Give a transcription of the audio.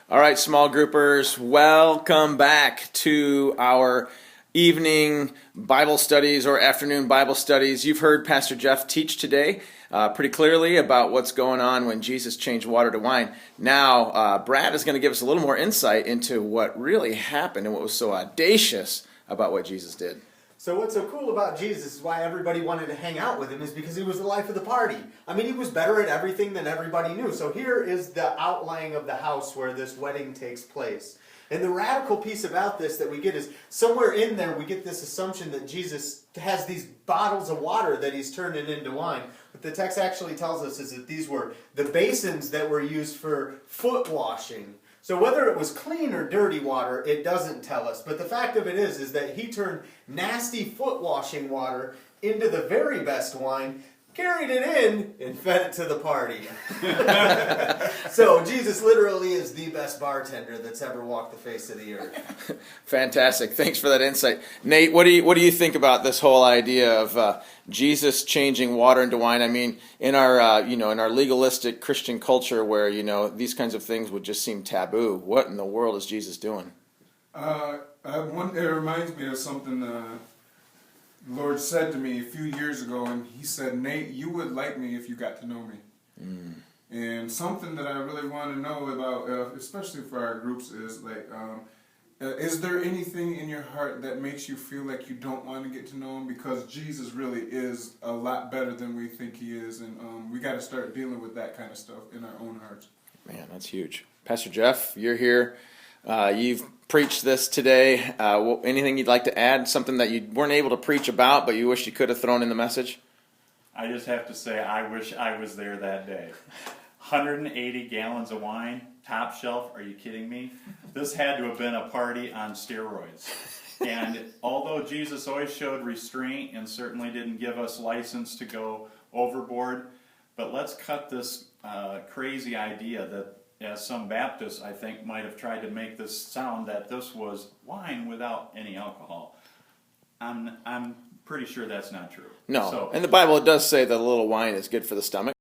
All right, small groupers, welcome back to our evening Bible studies or afternoon Bible studies. You've heard Pastor Jeff teach today pretty clearly about what's going on when Jesus changed water to wine. Now, Brad is going to give us a little more insight into what really happened and what was so audacious about what Jesus did. So what's so cool about Jesus is why everybody wanted to hang out with him is because he was the life of the party. I mean, he was better at everything than everybody knew. So here is the outlying of the house where this wedding takes place. And the radical piece about this that we get is somewhere in there we get this assumption that Jesus has these bottles of water that he's turning into wine. What the text actually tells us is that these were the basins that were used for foot washing. So whether it was clean or dirty water, it doesn't tell us. But the fact of it is that he turned nasty foot washing water into the very best wine, carried it in, and fed it to the party. So Jesus literally is the best bartender that's ever walked the face of the earth. Fantastic. Thanks for that insight. Nate, what do you think about this whole idea of Jesus changing water into wine? I mean, in our in our legalistic Christian culture where, these kinds of things would just seem taboo, what in the world is Jesus doing? It reminds me of something the Lord said to me a few years ago, and he said, "Nate, you would like me if you got to know me." And something that I really want to know about, especially for our groups, is is there anything in your heart that makes you feel like you don't want to get to know him? Because Jesus really is a lot better than we think he is, and we got to start dealing with that kind of stuff in our own hearts. Man, that's huge. Pastor Jeff, you're here. You've preached this today. Anything you'd like to add? Something that you weren't able to preach about, but you wish you could have thrown in the message? I just have to say, I wish I was there that day. 180 gallons of wine, top shelf, are you kidding me? This had to have been a party on steroids. And although Jesus always showed restraint and certainly didn't give us license to go overboard, but let's cut this crazy idea that, as some Baptists, I think, might have tried to make this sound that this was wine without any alcohol. I'm pretty sure that's not true. No, So, in the Bible it does say that a little wine is good for the stomach.